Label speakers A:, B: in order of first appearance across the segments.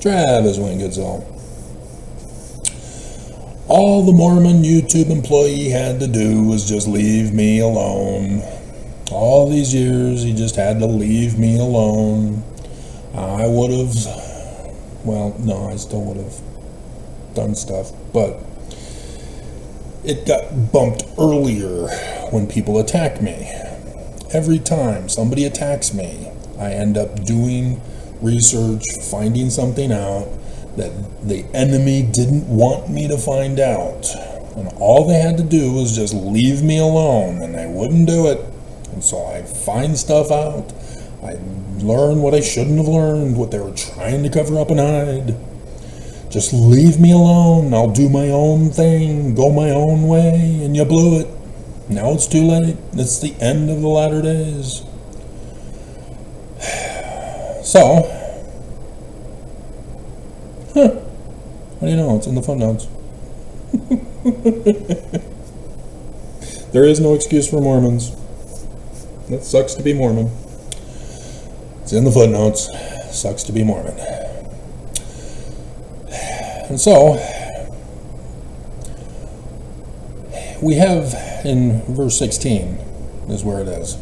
A: Travis Wayne Goodsell. All the Mormon YouTube employee had to do was just leave me alone. All these years, he just had to leave me alone. I would have, well, no, I still would have done stuff, but it got bumped earlier when people attack me. Every time somebody attacks me, I end up doing research, finding something out that the enemy didn't want me to find out. And all they had to do was just leave me alone, and they wouldn't do it. And so I find stuff out. I learn what I shouldn't have learned, what they were trying to cover up and hide. Just leave me alone. I'll do my own thing, go my own way, and you blew it. Now it's too late. It's the end of the latter days. So, how do you know? It's in the footnotes. There is no excuse for Mormons. It sucks to be Mormon. It's in the footnotes. Sucks to be Mormon. And so, we have in verse 16, is where it is.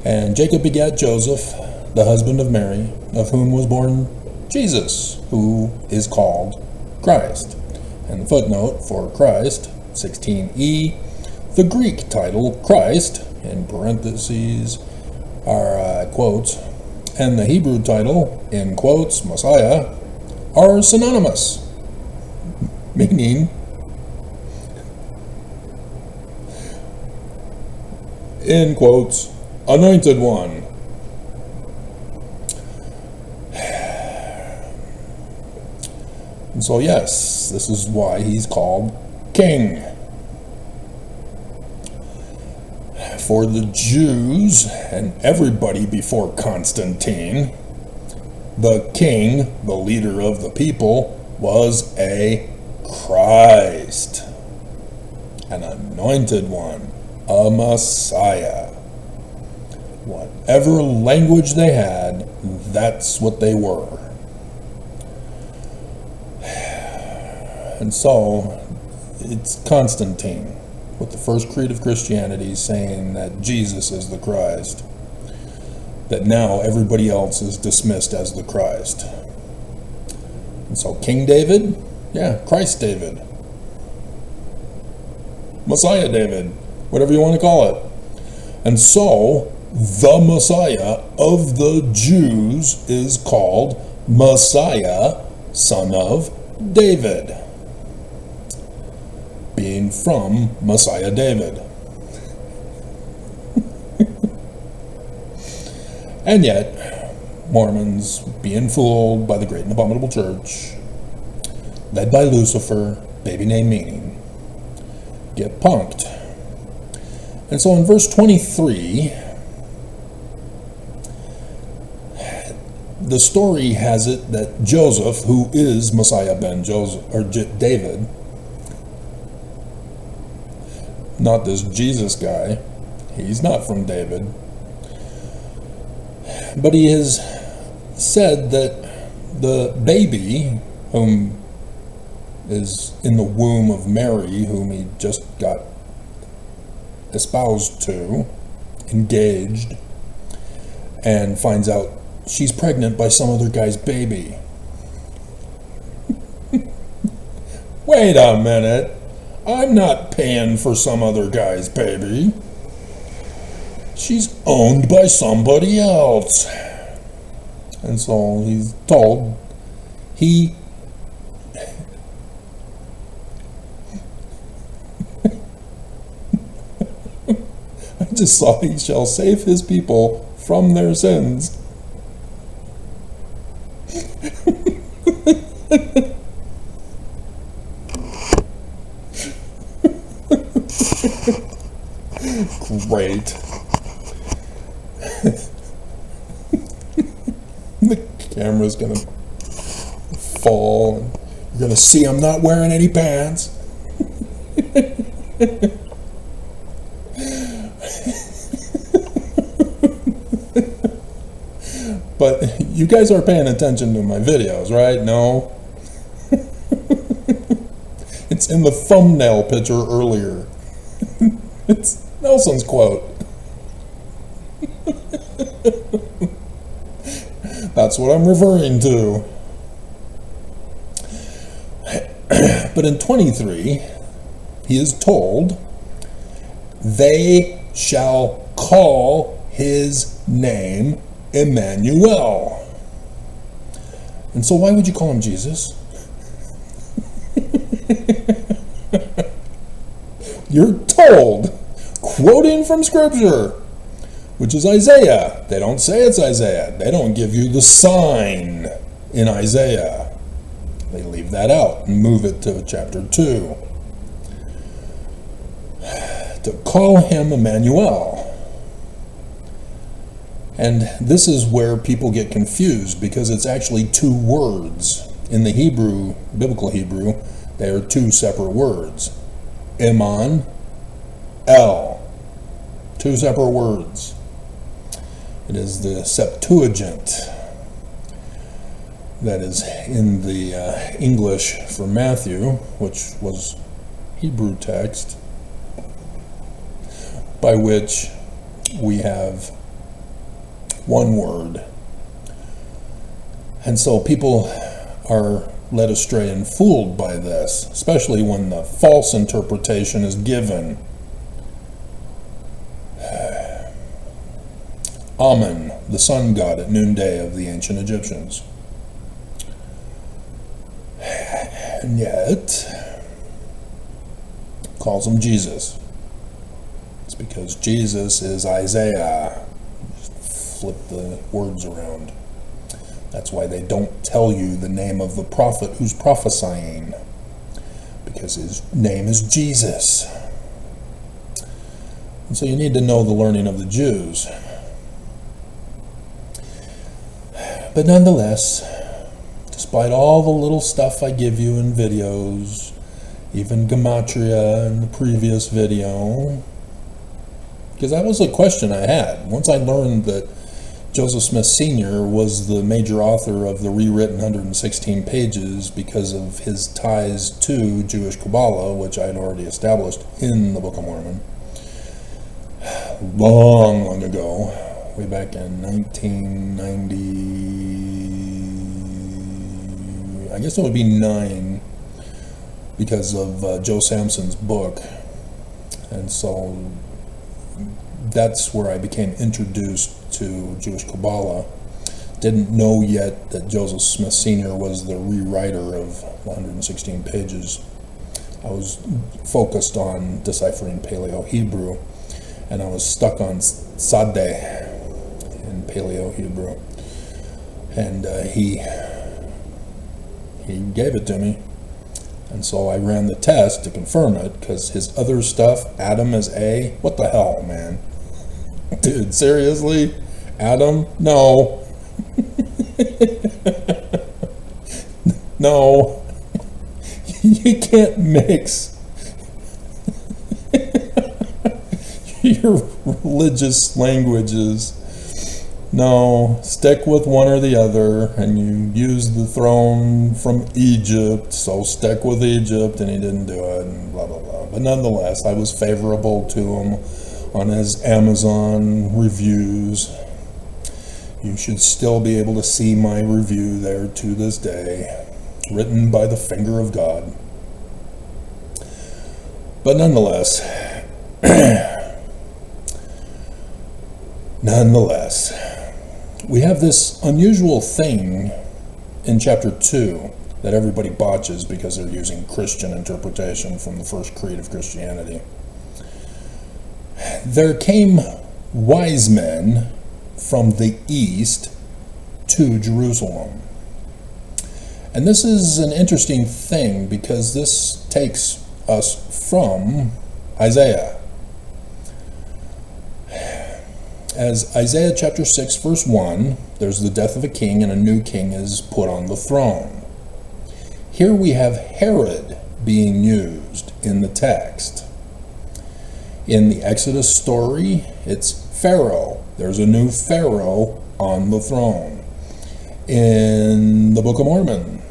A: And Jacob begat Joseph, the husband of Mary, of whom was born Jesus, who is called Christ. And the footnote for Christ, 16e, the Greek title Christ, in parentheses, are quotes, and the Hebrew title, in quotes, Messiah, are synonymous, meaning in quotes, anointed one. And so yes, this is why he's called king. For the Jews and everybody before Constantine, the king, the leader of the people, was a Christ, an anointed one, a Messiah. Whatever language they had, that's what they were. And so, it's Constantine, with the first creed of Christianity, saying that Jesus is the Christ, that now everybody else is dismissed as the Christ. And so King David, yeah, Christ David, Messiah David, whatever you want to call it. And so the Messiah of the Jews is called Messiah, son of David, being from Messiah David. And yet, Mormons, being fooled by the great and abominable church, led by Lucifer, baby name meaning, get punked. And so in verse 23, the story has it that Joseph, who is Messiah ben Joseph, or David, not this Jesus guy, he's not from David, but he has said that the baby, whom is in the womb of Mary, whom he just got espoused to, engaged, and finds out she's pregnant by some other guy's baby. Wait a minute. I'm not paying for some other guy's baby. She's owned by somebody else. And so he's told he I just saw he shall save his people from their sins. Great. The camera's gonna fall. You're gonna see I'm not wearing any pants. but you guys are paying attention to my videos, right? No? It's in the thumbnail picture earlier. It's Nelson's quote. That's what I'm referring to. But in 23, he is told, they shall call his name Emmanuel. And so why would you call him Jesus? You're told, quoting from Scripture, which is Isaiah. They don't say it's Isaiah. They don't give you the sign in Isaiah. They leave that out and move it to chapter 2. To call him Emmanuel. And this is where people get confused, because it's actually two words. In the Hebrew, biblical Hebrew, they are two separate words. Eman, El. Two separate words. It is the Septuagint that is in the English for Matthew, which was Hebrew text, by which we have one word. And so people are led astray and fooled by this, especially when the false interpretation is given. Amen, the sun god at noonday of the ancient Egyptians. And yet, calls him Jesus. It's because Jesus is Isaiah. Just flip the words around. That's why they don't tell you the name of the prophet who's prophesying, because his name is Jesus. And so you need to know the learning of the Jews. But nonetheless, despite all the little stuff I give you in videos, even gematria in the previous video, because that was a question I had. Once I learned that Joseph Smith Sr. was the major author of the rewritten 116 pages because of his ties to Jewish Kabbalah, which I had already established in the Book of Mormon, long ago, way back in 1990, I guess it would be 9, because of Joe Samson's book. And so that's where I became introduced to Jewish Kabbalah. Didn't know yet that Joseph Smith Sr. was the rewriter of 116 pages. I was focused on deciphering Paleo-Hebrew, and I was stuck on Sadeh in Paleo-Hebrew. And he gave it to me. And so I ran the test to confirm it, because his other stuff, Adam is A, what the hell, man? Dude, seriously? Adam? No. No. You can't mix your religious languages. No, stick with one or the other, and you use the throne from Egypt, so stick with Egypt, and he didn't do it, and blah, blah, blah. But nonetheless, I was favorable to him on his Amazon reviews. You should still be able to see my review there to this day, written by the finger of God. But nonetheless, we have this unusual thing in chapter 2 that everybody botches because they're using Christian interpretation from the first creed of Christianity. There came wise men from the east to Jerusalem. And this is an interesting thing, because this takes us from Isaiah. As Isaiah chapter 6 verse 1, there's the death of a king and a new king is put on the throne. Here we have Herod being used in the text. In the Exodus story, it's Pharaoh. There's a new Pharaoh on the throne. In the Book of Mormon,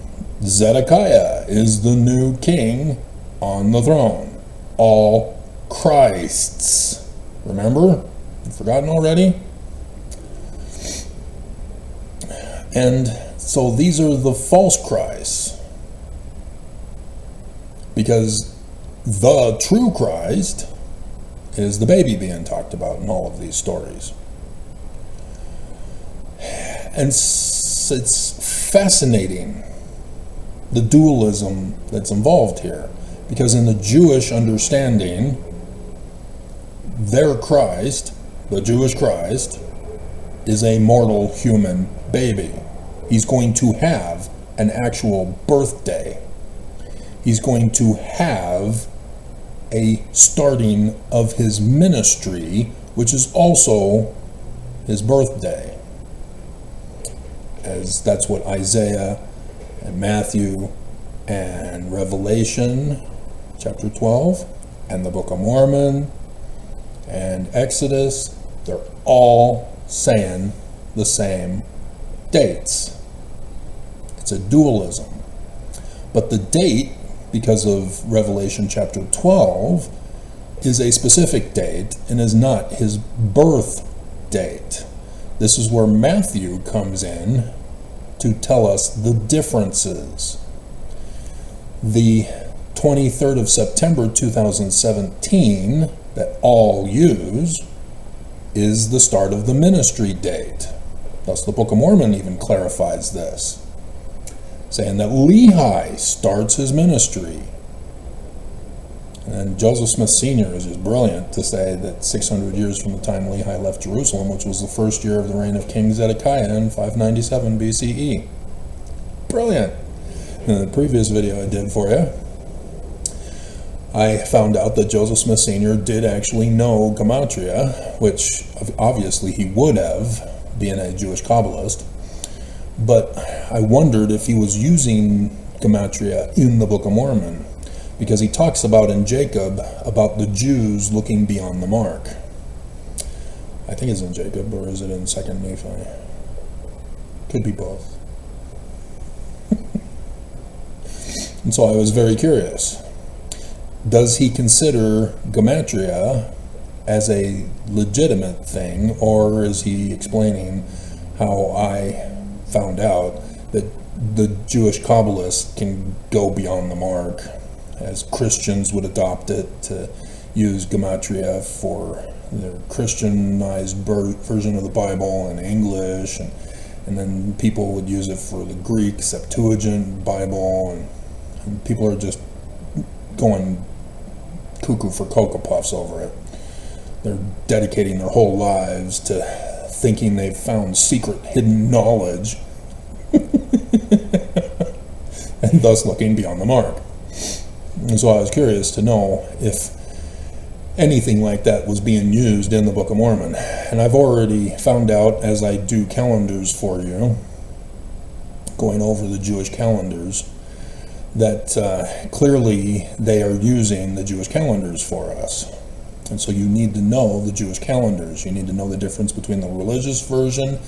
A: Zedekiah is the new king on the throne. All Christs. Remember? You've forgotten already? And so these are the false Christs. Because the true Christ is the baby being talked about in all of these stories. And it's fascinating, the dualism that's involved here. Because in the Jewish understanding, their Christ, the Jewish Christ, is a mortal human baby. He's going to have an actual birthday. He's going to have a starting of his ministry, which is also his birthday. As that's what Isaiah and Matthew and Revelation chapter 12 and the Book of Mormon and Exodus, they're all saying the same dates. It's a dualism. But the date, because of Revelation chapter 12, is a specific date and is not his birth date. This is where Matthew comes in to tell us the differences. The 23rd of September 2017 that all use is the start of the ministry date. Thus the Book of Mormon even clarifies this, saying that Lehi starts his ministry. And Joseph Smith Sr. is just brilliant to say that 600 years from the time Lehi left Jerusalem, which was the first year of the reign of King Zedekiah in 597 BCE. Brilliant. In the previous video I did for you, I found out that Joseph Smith Sr. did actually know Gematria, which obviously he would have, being a Jewish Kabbalist. But I wondered if he was using Gematria in the Book of Mormon, because he talks about in Jacob about the Jews looking beyond the mark. I think it's in Jacob, or is it in 2nd Nephi? Could be both. And so I was very curious. Does he consider Gematria as a legitimate thing, or is he explaining how I found out that the Jewish Kabbalists can go beyond the mark, as Christians would adopt it to use Gematria for their Christianized version of the Bible in English, and then people would use it for the Greek Septuagint Bible, and people are just going cuckoo for Cocoa Puffs over it. They're dedicating their whole lives to thinking they've found secret hidden knowledge and thus looking beyond the mark. And so I was curious to know if anything like that was being used in the Book of Mormon. And I've already found out, as I do calendars for you, going over the Jewish calendars, that clearly they are using the Jewish calendars for us. And so you need to know the Jewish calendars. You need to know the difference between the religious version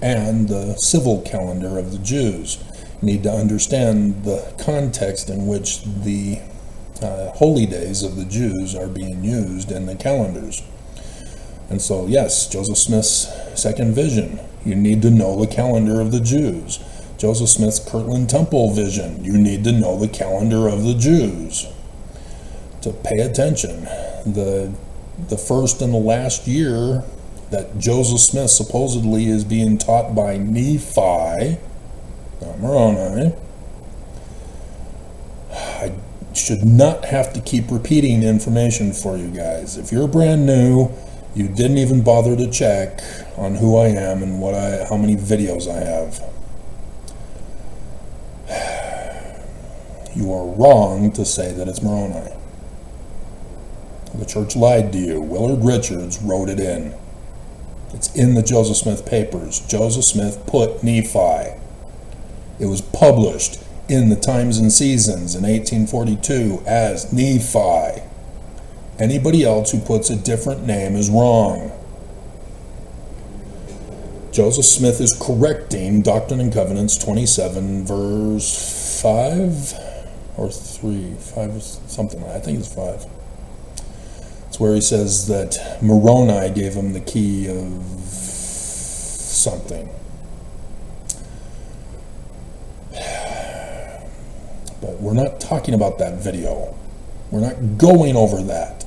A: and the civil calendar of the Jews. You need to understand the context in which the holy days of the Jews are being used in the calendars. And so, yes, Joseph Smith's second vision, you need to know the calendar of the Jews. Joseph Smith's Kirtland Temple vision, you need to know the calendar of the Jews. To pay attention, the first and the last year that Joseph Smith supposedly is being taught by Nephi, not Moroni. I should not have to keep repeating information for you guys. If you're brand new, you didn't even bother to check on who I am and how many videos I have. You are wrong to say that it's Moroni. The church lied to you. Willard Richards wrote it in. It's in the Joseph Smith papers. Joseph Smith put Nephi. It was published in the Times and Seasons in 1842 as Nephi. Anybody else who puts a different name is wrong. Joseph Smith is correcting Doctrine and Covenants 27, verse 5 or 3, 5 or something. I think it's 5. It's where he says that Moroni gave him the key of something. But we're not talking about that video. We're not going over that.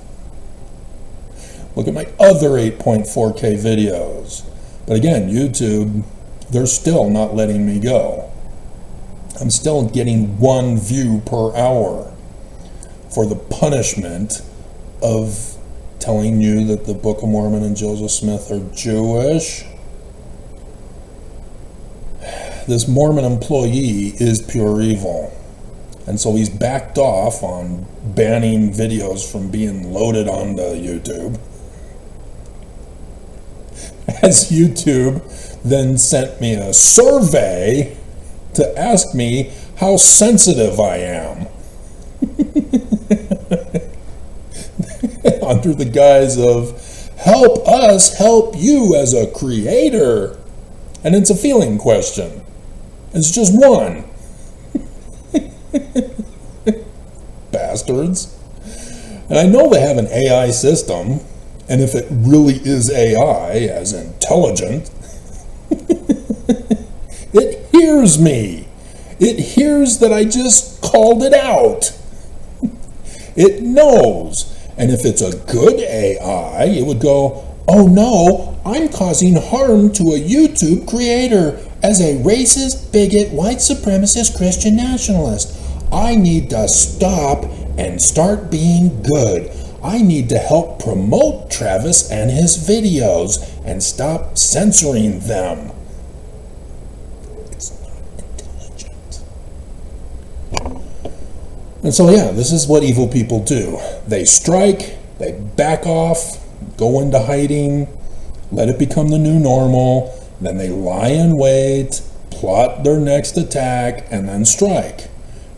A: Look at my other 8.4K videos. But again, YouTube, they're still not letting me go. I'm still getting 1 view per hour for the punishment of telling you that the Book of Mormon and Joseph Smith are Jewish. This Mormon employee is pure evil. And so he's backed off on banning videos from being loaded onto YouTube. As YouTube then sent me a survey to ask me how sensitive I am. Under the guise of, help us help you as a creator. And it's a feeling question. It's just one. Bastards. And I know they have an AI system, and if it really is AI, as intelligent, it hears me. It hears that I just called it out. It knows. And if it's a good AI, it would go, oh no, I'm causing harm to a YouTube creator as a racist, bigot, white supremacist Christian nationalist. I need to stop and start being good. I need to help promote Travis and his videos and stop censoring them. It's not intelligent. And so yeah, this is what evil people do. They strike, they back off, go into hiding, let it become the new normal, then they lie in wait, plot their next attack, and then strike.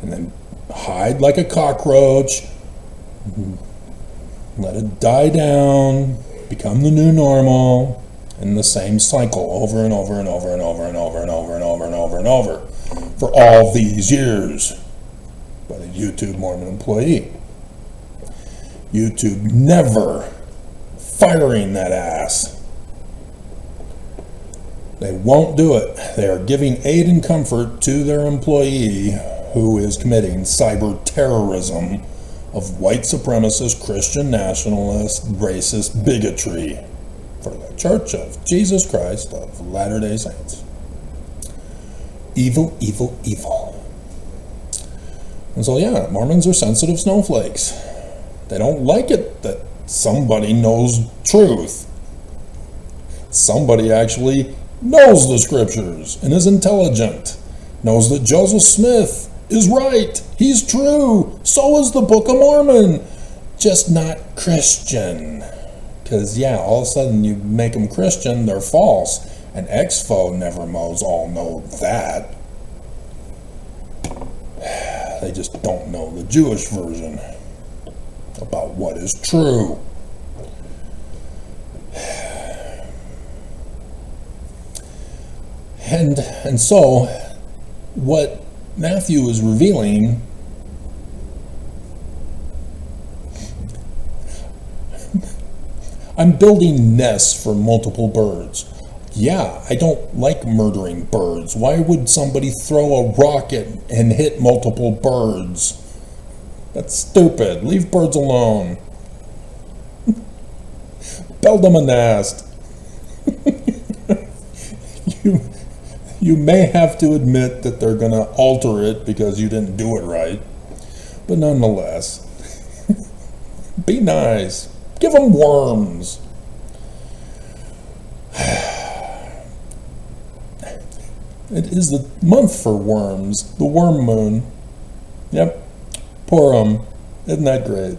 A: And then hide like a cockroach, let it die down, become the new normal, and the same cycle over and over and over and over and over and over and over and over and over for all these years by the YouTube Mormon employee. YouTube never firing that ass. They won't do it. They are giving aid and comfort to their employee who is committing cyber terrorism of white supremacist, Christian nationalist, racist bigotry for the Church of Jesus Christ of Latter-day Saints. Evil, evil, evil. And so yeah, Mormons are sensitive snowflakes. They don't like it that somebody knows truth. Somebody actually knows the scriptures and is intelligent, knows that Joseph Smith is right, he's true, so is the Book of Mormon, just not Christian. Because yeah, all of a sudden you make them Christian, they're false. An expo never mows all know that. They just don't know the Jewish version about what is true. And so what Matthew is revealing I'm building nests for multiple birds. Yeah, I don't like murdering birds. Why would somebody throw a rocket and hit multiple birds? That's stupid. Leave birds alone. Build them a nest. You may have to admit that they're going to alter it because you didn't do it right. But nonetheless, be nice. Give them worms. It is the month for worms, the worm moon. Yep, pour 'em. Isn't that great?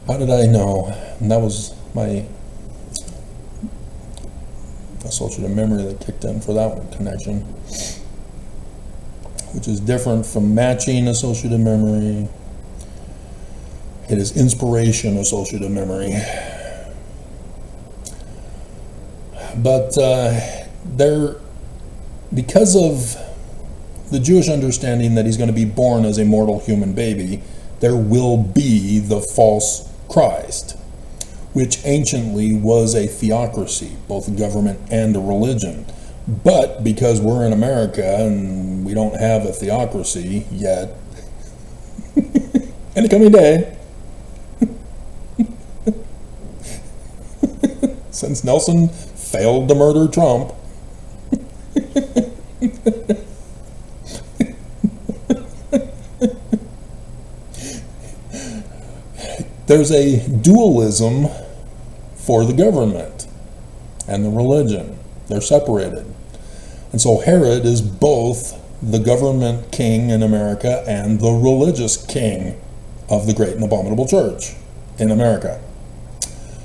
A: How did I know? And that was my associative memory that kicked in for that one connection, which is different from matching associative memory. It is inspiration associative memory. But because of the Jewish understanding that he's going to be born as a mortal human baby, there will be the false Christ, which anciently was a theocracy, both a government and a religion. But because we're in America and we don't have a theocracy yet, in the coming day, since Nelson failed to murder Trump, there's a dualism for the government and the religion. They're separated. And so Herod is both the government king in America and the religious king of the great and abominable church in America.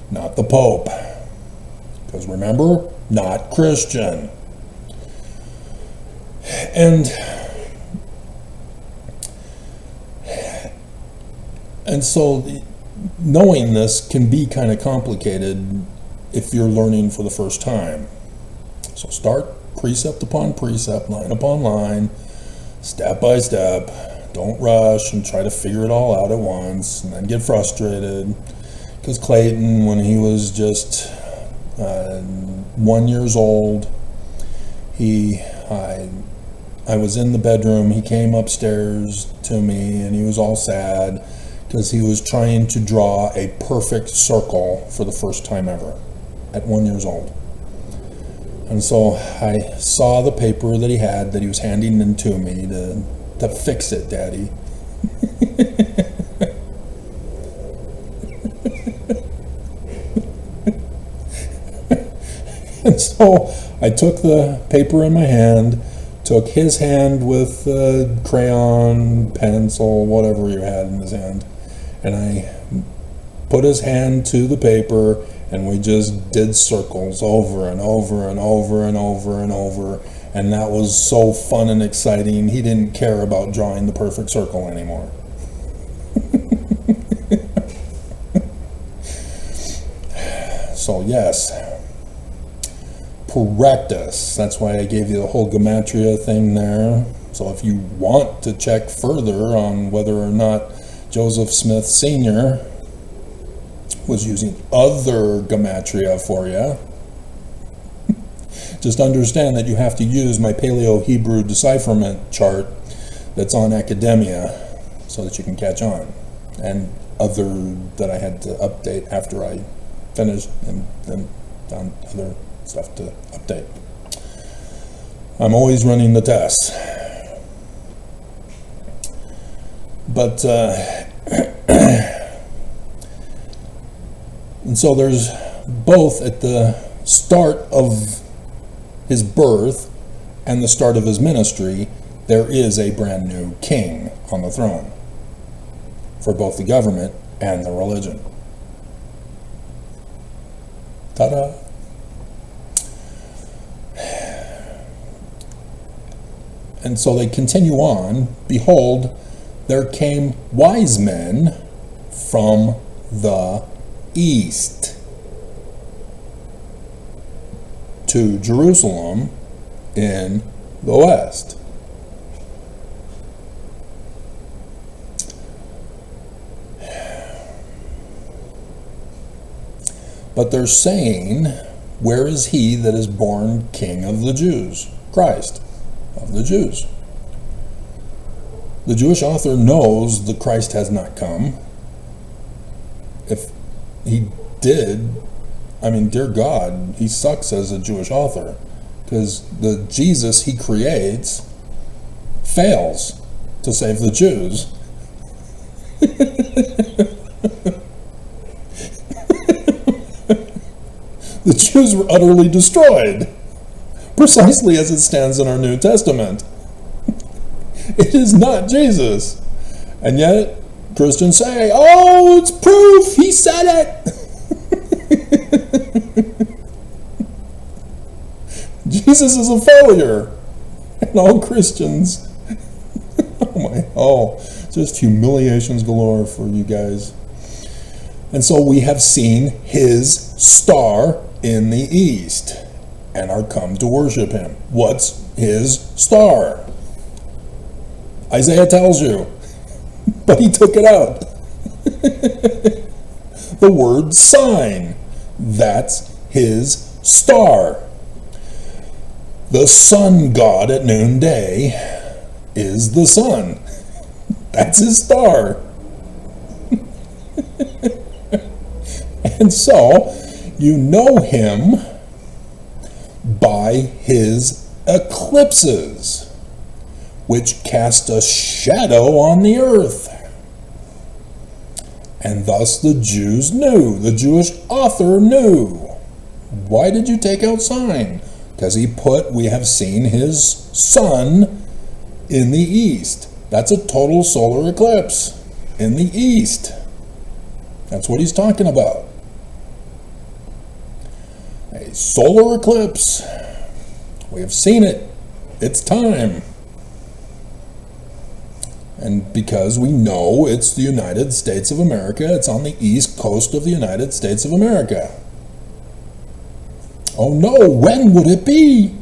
A: Not the Pope. Because remember, not Christian. And so knowing this can be kind of complicated if you're learning for the first time. So start precept upon precept, line upon line, step by step. Don't rush and try to figure it all out at once and then get frustrated. Because Clayton, when he was just 1 year old, I was in the bedroom, he came upstairs to me and he was all sad because he was trying to draw a perfect circle for the first time ever at 1 year old. And so I saw the paper that he had that he was handing in to me to fix it, Daddy. And so I took the paper in my hand, took his hand with crayon, pencil, whatever you had in his hand, and I put his hand to the paper, and we just did circles over and over and over and over and over, and that was so fun and exciting. He didn't care about drawing the perfect circle anymore. So yes, practice. That's why I gave you the whole gematria thing there. So if you want to check further on whether or not Joseph Smith Sr. was using other gematria for you, just understand that you have to use my Paleo-Hebrew decipherment chart that's on Academia so that you can catch on, and other that I had to update after I finished and then found other stuff to update. I'm always running the tests. But and so there's both at the start of his birth and the start of his ministry, there is a brand new king on the throne for both the government and the religion. Ta-da! And so they continue on. Behold, there came wise men from the east to Jerusalem in the west. But they're saying, where is he that is born King of the Jews? Christ of the Jews. The Jewish author knows the Christ has not come. If he did, I mean, dear God, he sucks as a Jewish author, because the Jesus he creates fails to save the Jews. The Jews were utterly destroyed, precisely as it stands in our New Testament. It is not Jesus. And yet, Christians say, oh, it's proof, he said it. Jesus is a failure. And all Christians, just humiliations galore for you guys. And so we have seen his star in the east. and are come to worship him. What's his star? Isaiah tells you, but he took it out. The word sign, that's his star. The sun god at noonday is the sun. That's his star. And so, you know him by his eclipses, which cast a shadow on the earth. And thus the Jews knew, the Jewish author knew. Why did you take out sign? Because he put, we have seen his sun in the east. That's a total solar eclipse in the east. That's what he's talking about. A solar eclipse. We have seen it. It's time. And because we know it's the United States of America, it's on the east coast of the United States of America. Oh no, when would it be?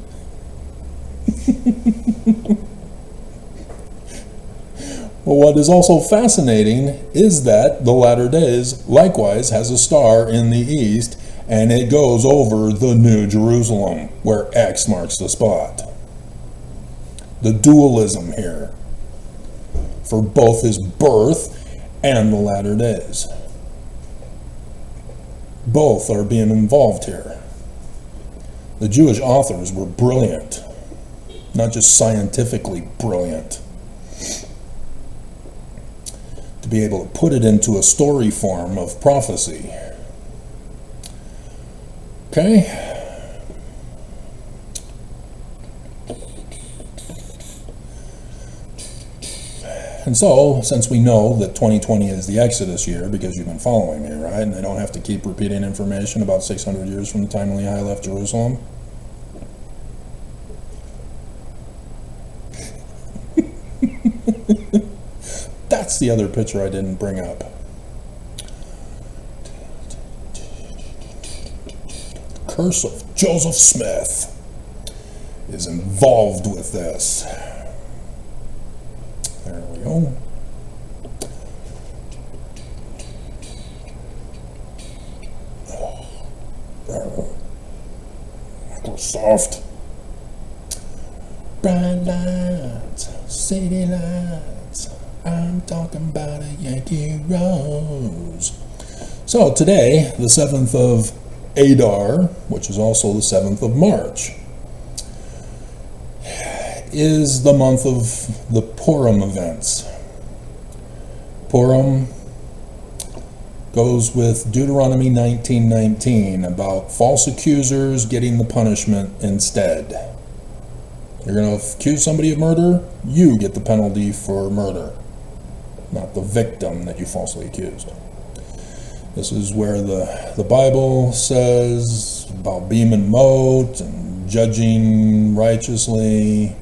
A: Well, what is also fascinating is that the latter days likewise has a star in the east, and it goes over the New Jerusalem, where X marks the spot. The dualism here for both his birth and the latter days. Both are being involved here. The Jewish authors were brilliant, not just scientifically brilliant. To be able to put it into a story form of prophecy. Okay? And so, since we know that 2020 is the Exodus year, because you've been following me, right? And I don't have to keep repeating information about 600 years from the time Lehi left Jerusalem. That's the other picture I didn't bring up. Curse of Joseph Smith is involved with this. There we go. Microsoft. Bright lights, city lights. I'm talking about a Yankee Rose. So today, the 7th of Adar, which is also the 7th of March, is the month of the Purim events. Purim goes with Deuteronomy 19:19 about false accusers getting the punishment instead. You're going to accuse somebody of murder, you get the penalty for murder, not the victim that you falsely accused. This is where the Bible says about beam and mote and judging righteously,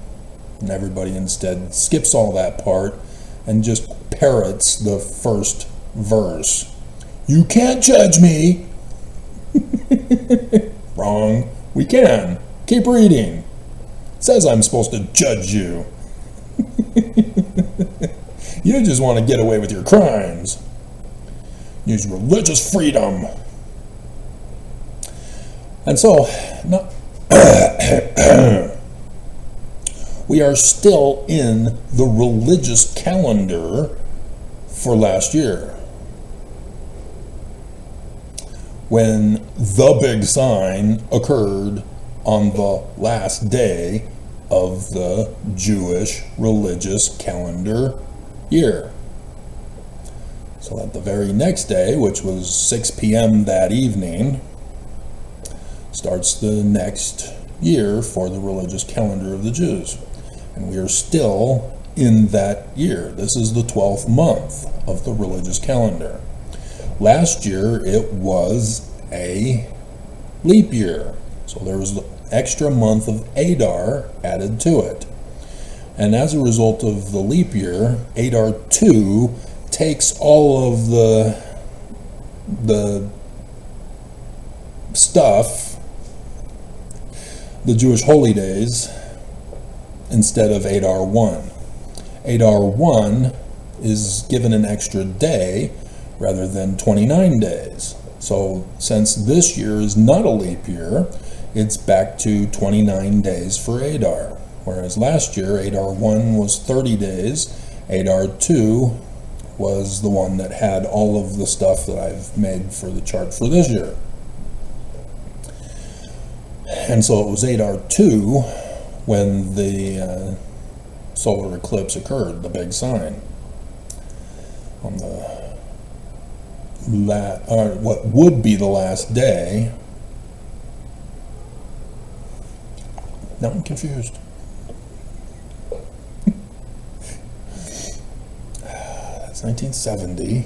A: and everybody instead skips all that part and just parrots the first verse. You can't judge me. Wrong. We can. Keep reading. It says I'm supposed to judge you. You just want to get away with your crimes. Use religious freedom. And so, we are still in the religious calendar for last year, when the big sign occurred on the last day of the Jewish religious calendar year. So that the very next day, which was 6 p.m. that evening, starts the next year for the religious calendar of the Jews. And we are still in that year. This is the 12th month of the religious calendar. Last year, it was a leap year. So there was the extra month of Adar added to it. And as a result of the leap year, Adar 2 takes all of the stuff the Jewish holy days instead of Adar 1. Adar 1 is given an extra day rather than 29 days. So since this year is not a leap year, it's back to 29 days for Adar. Whereas last year, Adar 1 was 30 days, Adar 2 was the one that had all of the stuff that I've made for the chart for this year. And so it was Adar 2 when the solar eclipse occurred, the big sign. On the what would be the last day. Now I'm confused. That's 1970.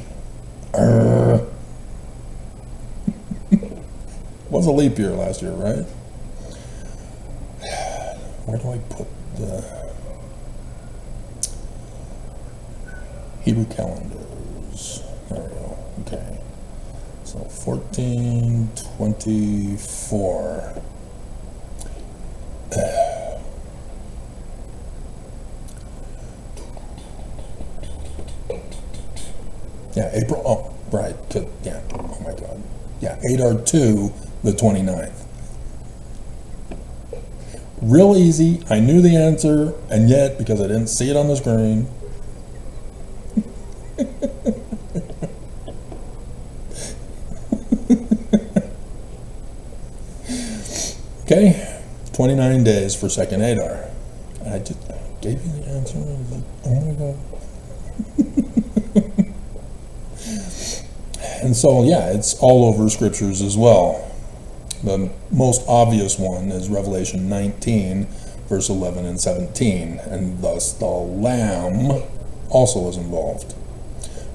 A: Was a leap year last year, right? Where do I put the Hebrew calendars? There we go. Okay. So 1424. Yeah, April. Oh, right. Yeah. Oh my God. Yeah, Adar 2, the 29th. Real easy. I knew the answer, and yet, because I didn't see it on the screen. Okay, 29 days for second Adar. I just gave you the answer. Oh my God. And so, yeah, it's all over scriptures as well. The most obvious one is Revelation 19, verse 11 and 17, and thus the Lamb also is involved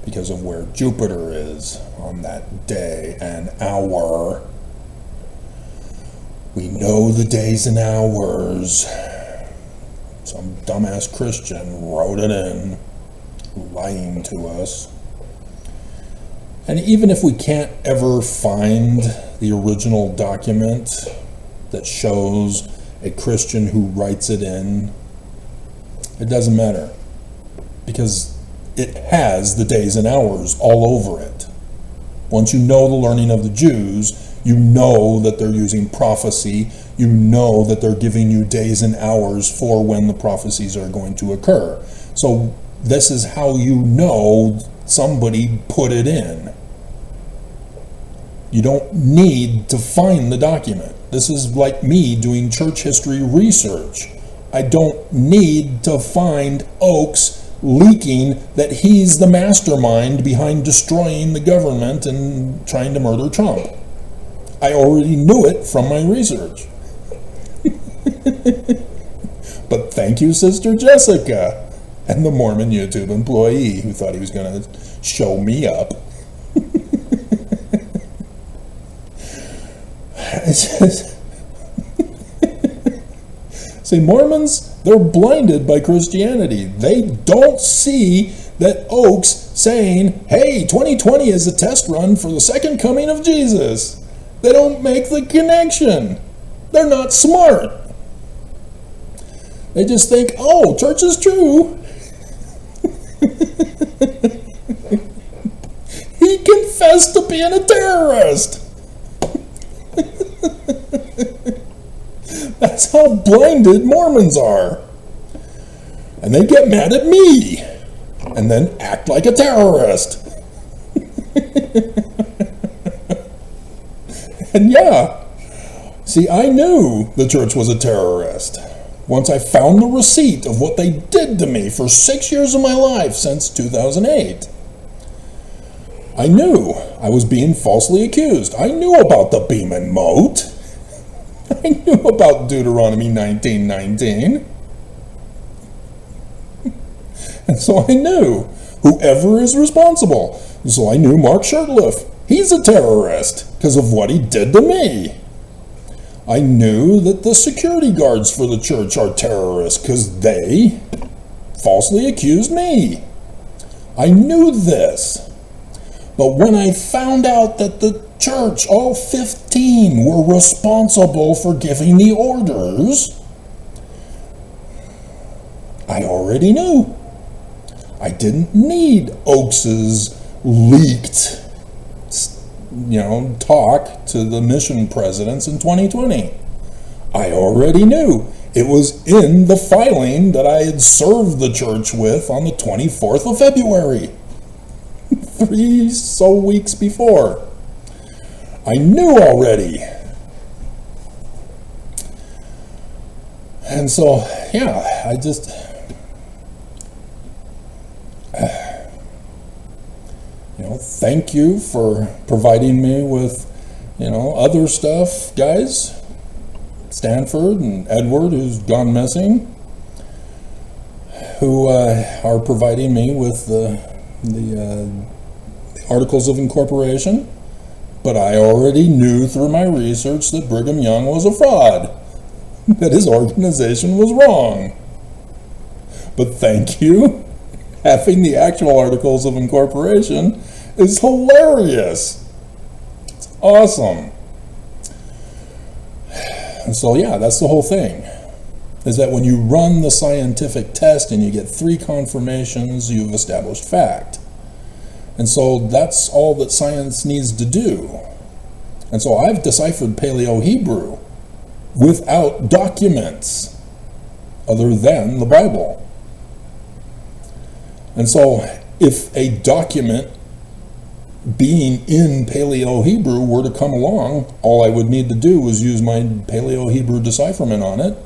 A: because of where Jupiter is on that day and hour. We know the days and hours. Some dumbass Christian wrote it in, lying to us. And even if we can't ever find the original document that shows a Christian who writes it in, it doesn't matter, because it has the days and hours all over it. Once you know the learning of the Jews, you know that they're using prophecy, you know that they're giving you days and hours for when the prophecies are going to occur. So this is how you know somebody put it in. You don't need to find the document. This is like me doing church history research. I don't need to find Oakes leaking that he's the mastermind behind destroying the government and trying to murder Trump. I already knew it from my research. But thank you, Sister Jessica, and the Mormon YouTube employee who thought he was going to show me up. See, Mormons, they're blinded by Christianity. They don't see that Oakes saying, hey, 2020 is a test run for the second coming of Jesus. They don't make the connection. They're not smart. They just think, oh, church is true. He confessed to being a terrorist. That's how blinded Mormons are. And they get mad at me and then act like a terrorist. And yeah, see, I knew the church was a terrorist once I found the receipt of what they did to me for 6 years of my life since 2008. I knew I was being falsely accused. I knew about the beam and mote. I knew about Deuteronomy 19:19. And so I knew whoever is responsible. So I knew Mark Shurtleff. He's a terrorist because of what he did to me. I knew that the security guards for the church are terrorists because they falsely accused me. I knew this. But when I found out that the church, all 15, were responsible for giving the orders, I already knew. I didn't need Oakes's leaked, talk to the mission presidents in 2020. I already knew. It was in the filing that I had served the church with on the 24th of February, 3 weeks before. I knew already. And so, yeah, I just... thank you for providing me with, other stuff, guys. Stanford and Edward, who's gone missing, who are providing me with the articles of incorporation. But I already knew through my research that Brigham Young was a fraud, that his organization was wrong. But thank you. Having the actual articles of incorporation is hilarious. It's awesome. And so, yeah, that's the whole thing, is that when you run the scientific test and you get 3 confirmations, you've established fact. And so that's all that science needs to do. And so I've deciphered Paleo-Hebrew without documents other than the Bible. And so if a document being in Paleo-Hebrew were to come along, all I would need to do was use my Paleo-Hebrew decipherment on it,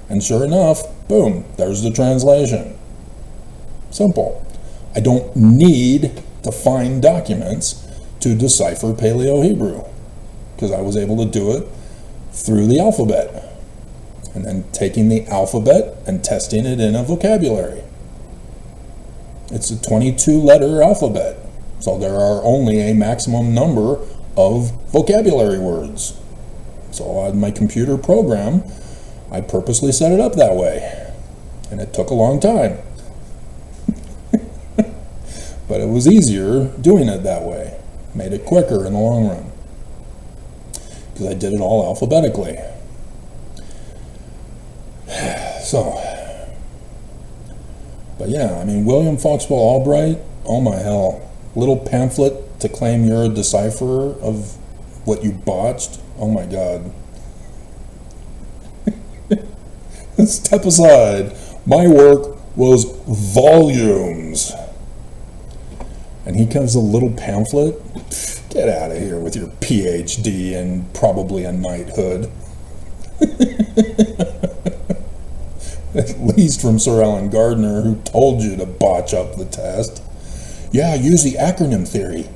A: and sure enough, boom, there's the translation. Simple. I don't need to find documents to decipher Paleo-Hebrew, because I was able to do it through the alphabet, and then taking the alphabet and testing it in a vocabulary. It's a 22-letter alphabet. So there are only a maximum number of vocabulary words. So on my computer program, I purposely set it up that way. And it took a long time. But it was easier doing it that way. Made it quicker in the long run. Because I did it all alphabetically. So, but yeah, I mean, William Foxwell Albright, oh my hell. Little pamphlet to claim you're a decipherer of what you botched. Oh my God. Step aside. My work was volumes. And he comes a little pamphlet. Get out of here with your PhD and probably a knighthood. At least from Sir Alan Gardner, who told you to botch up the test. Yeah, use the acronym theory.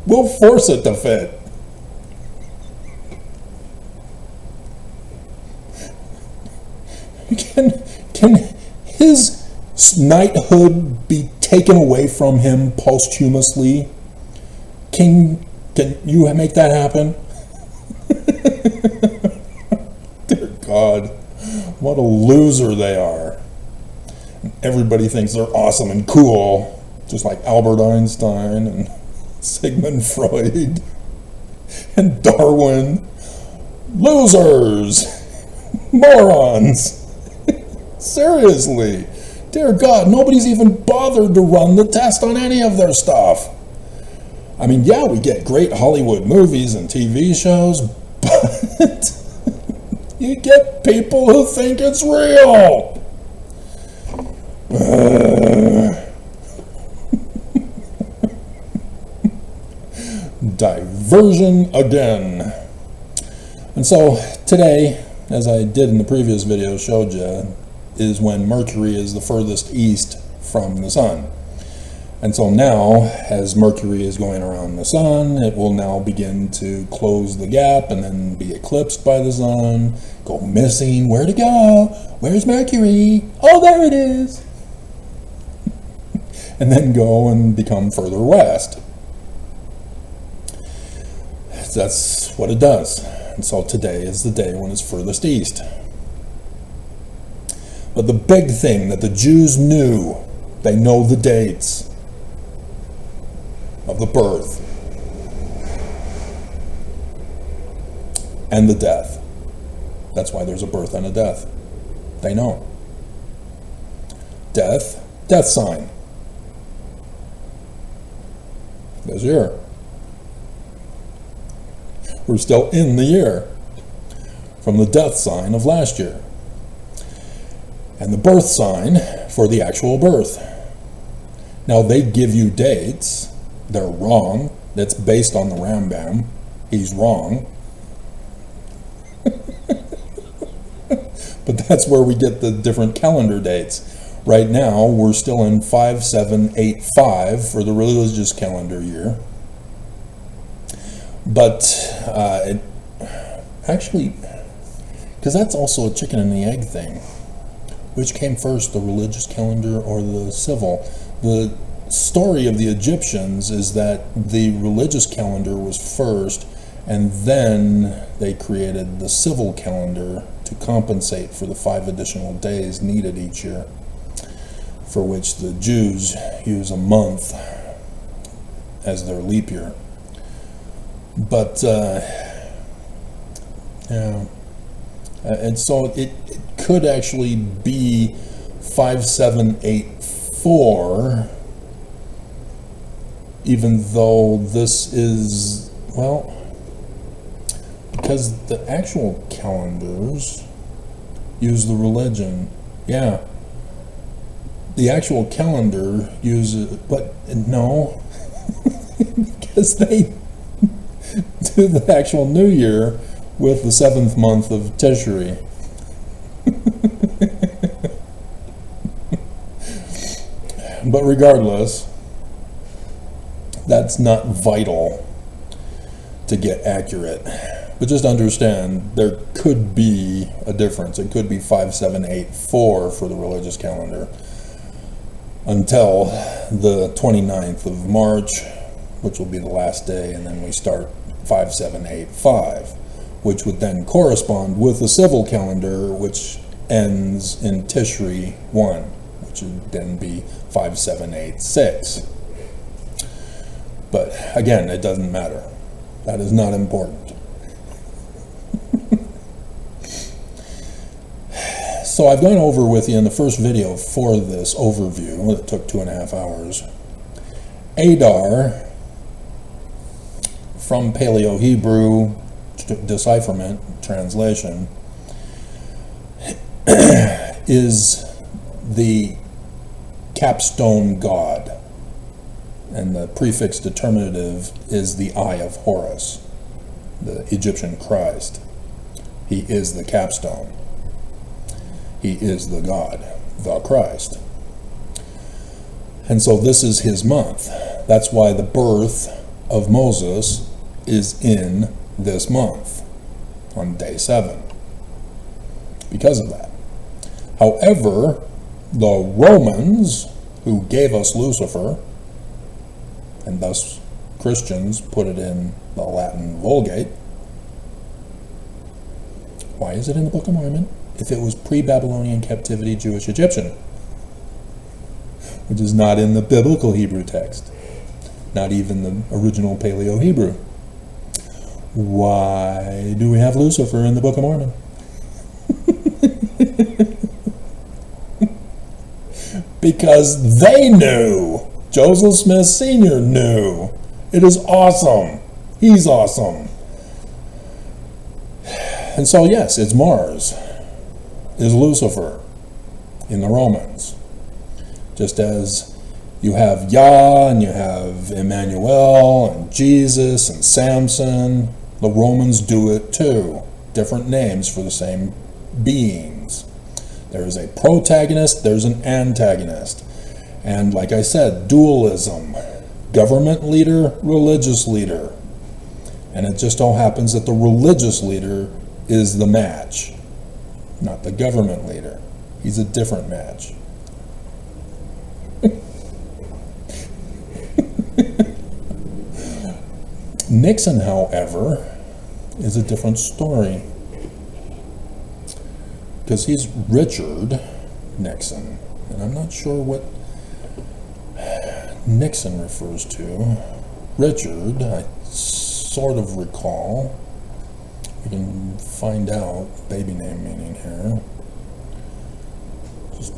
A: We'll force it to fit. Can his knighthood be taken away from him posthumously? Can you make that happen? Dear God, what a loser they are. Everybody thinks they're awesome and cool, just like Albert Einstein and Sigmund Freud and Darwin. Losers! Morons! Seriously, dear God, nobody's even bothered to run the test on any of their stuff. I mean, yeah, we get great Hollywood movies and TV shows, but you get people who think it's real. Diversion again. And so today, as I did in the previous video, showed you, is when Mercury is the furthest east from the sun. And so now, as Mercury is going around the sun, it will now begin to close the gap and then be eclipsed by the sun, go missing. Where'd it go? Where's Mercury? Oh, there it is. And then go and become further west. That's what it does. And so today is the day when it's furthest east. But the big thing that the Jews knew, they know the dates of the birth. and the death. That's why there's a birth and a death. They know. Death, death sign. This year. We're still in the year from the death sign of last year. And the birth sign for the actual birth. Now they give you dates. They're wrong. That's based on the Rambam. He's wrong. But that's where we get the different calendar dates. Right now, we're still in 5785 for the religious calendar year. But actually, because that's also a chicken and the egg thing. Which came first, the religious calendar or the civil? The story of the Egyptians is that the religious calendar was first, and then they created the civil calendar to compensate for the 5 additional days needed each year, for which the Jews use a month as their leap year. But yeah, and so it could actually be 5784, even though this is, well, because the actual calendars use the religion. Yeah, the actual calendar uses, but no, because they do the actual New Year with the 7th month of Tishri. But regardless, that's not vital to get accurate. But just understand, there could be a difference. It could be 5784 for the religious calendar until the 29th of March, which will be the last day, and then we start 5785, which would then correspond with the civil calendar, which ends in Tishri 1, which would then be 5786. But again, it doesn't matter. That is not important. So I've gone over with you in the first video for this overview that took 2.5 hours. Adar, from Paleo-Hebrew decipherment, translation, is the capstone god. And the prefix determinative is the Eye of Horus, the Egyptian Christ. He is the capstone. He is the God, the Christ. And so this is his month. That's why the birth of Moses is in this month, on day 7, because of that. However, the Romans, who gave us Lucifer, and thus Christians put it in the Latin Vulgate. Why is it in the Book of Mormon if it was pre-Babylonian captivity Jewish Egyptian? Which is not in the biblical Hebrew text, not even the original Paleo-Hebrew. Why do we have Lucifer in the Book of Mormon? Because they knew. Joseph Smith Sr. knew. It is awesome. He's awesome. And so yes, it's Mars, is Lucifer in the Romans. Just as you have Yah and you have Emmanuel and Jesus and Samson, the Romans do it too. Different names for the same beings. There is a protagonist, there's an antagonist. And like I said, dualism, government leader, religious leader. And it just all happens that the religious leader is the match, not the government leader. He's a different match. Nixon, however, is a different story. Because he's Richard Nixon. And I'm not sure what Nixon refers to. Richard, I sort of recall. We you can find out baby name meaning here. Just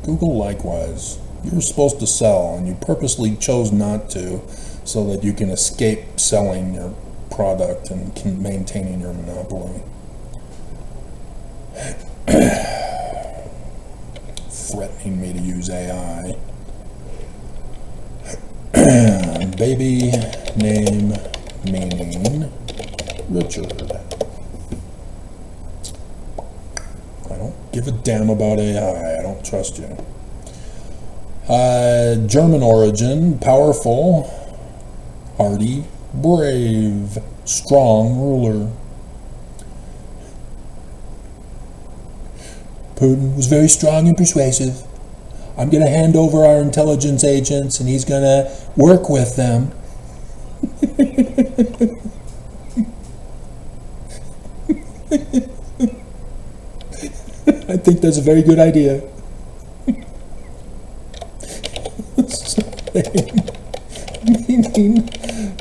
A: Google likewise. You're supposed to sell, and you purposely chose not to, so that you can escape selling your product and maintaining your monopoly. Threatening me to use AI. Baby name meaning Richard. I don't give a damn about AI. I don't trust you. German origin, powerful, hardy, brave, strong ruler. Putin was very strong and persuasive. I'm going to hand over our intelligence agents and he's going to work with them. I think that's a very good idea. Meaning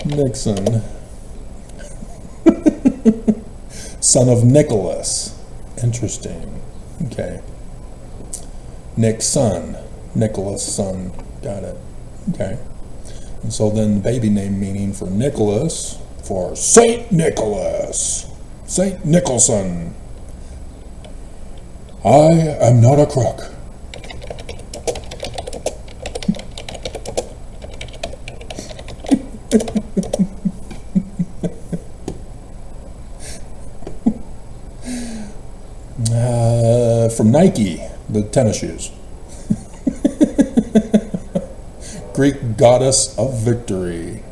A: Nixon. Son of Nicholas. Interesting. Okay. Nick's son. Nicholas' son. Got it. Okay. And so then the baby name meaning for Nicholas, for Saint Nicholas. Saint Nicholson. I am not a crook. From Nike, the tennis shoes. Greek goddess of victory.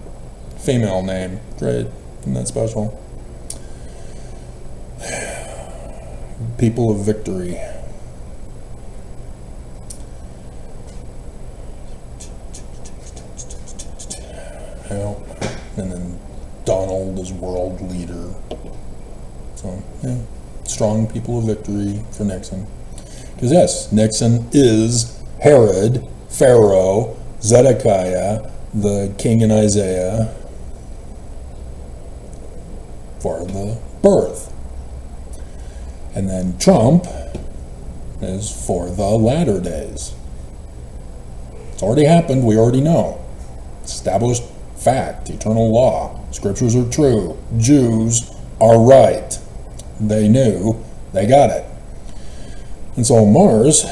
A: Female name. Great. Isn't that special? People of victory. Well, and then Donald is world leader. So, yeah. Strong people of victory for Nixon. Because yes, Nixon is Herod, Pharaoh, Zedekiah, the king in Isaiah, for the birth. And then Trump is for the latter days. It's already happened, we already know. Established fact, eternal law. Scriptures are true. Jews are right. They knew, they got it. And so Mars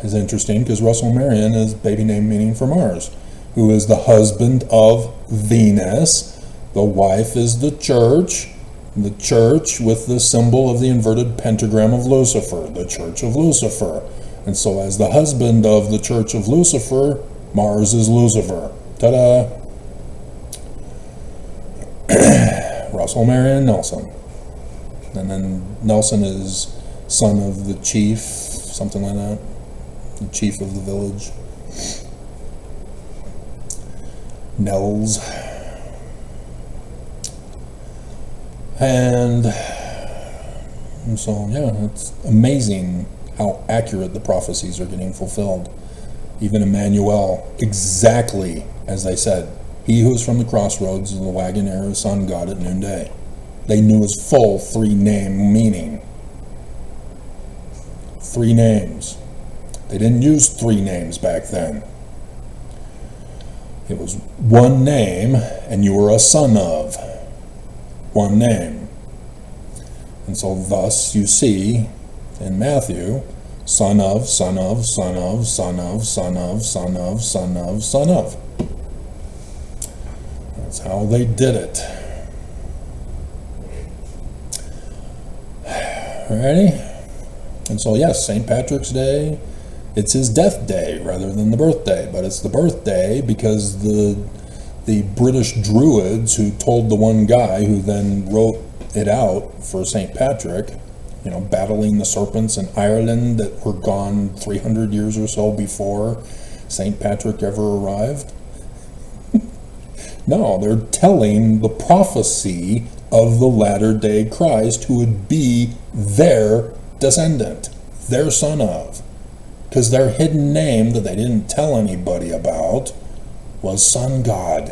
A: is interesting because Russell Marion is baby name meaning for Mars, who is the husband of Venus. The wife is the church with the symbol of the inverted pentagram of Lucifer, the church of Lucifer. And so as the husband of the church of Lucifer, Mars is Lucifer. Ta-da! Russell Marion Nelson. And then Nelson is son of the chief, something like that. The chief of the village. Nels. And so, yeah, it's amazing how accurate the prophecies are getting fulfilled. Even Emmanuel, exactly as they said. He who is from the crossroads of the wagon heir is son God at noonday. They knew his full three-name meaning. 3 names. They didn't use 3 names back then. It was one name, and you were a son of. One name. And so thus you see in Matthew, son of, son of, son of, son of, son of, son of, son of, son of. That's how they did it. Alrighty? And so yes, St. Patrick's Day, it's his death day rather than the birthday, but it's the birthday because the British Druids who told the one guy who then wrote it out for St. Patrick, you know, battling the serpents in Ireland that were gone 300 years or so before St. Patrick ever arrived. No, they're telling the prophecy of the latter-day Christ who would be their descendant, their son of. Because their hidden name that they didn't tell anybody about was Sun God.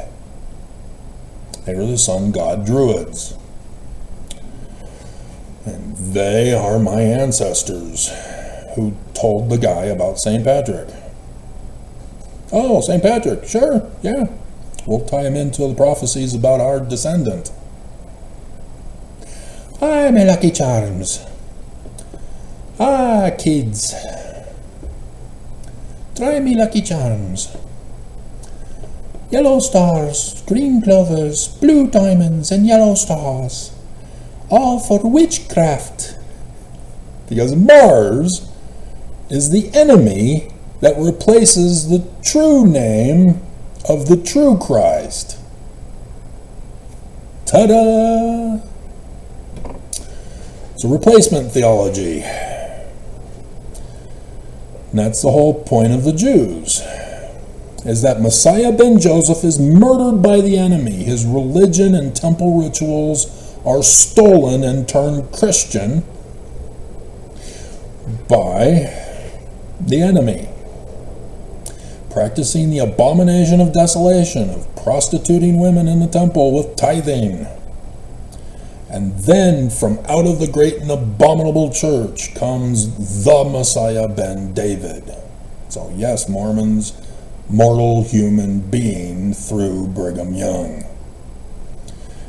A: They were the Sun God Druids. And they are my ancestors who told the guy about St. Patrick. Oh, St. Patrick, sure, yeah. We'll tie him into the prophecies about our descendant. Ah, my lucky charms. Ah, kids. Try me lucky charms. Yellow stars, green clovers, blue diamonds, and yellow stars. All for witchcraft. Because Mars is the enemy that replaces the true name of the true Christ. Ta-da! It's a replacement theology. And that's the whole point of the Jews, is that Messiah ben Joseph is murdered by the enemy. His religion and temple rituals are stolen and turned Christian by the enemy, practicing the abomination of desolation, of prostituting women in the temple with tithing. And then from out of the great and abominable church comes the Messiah ben David. So yes, Mormons, mortal human being through Brigham Young.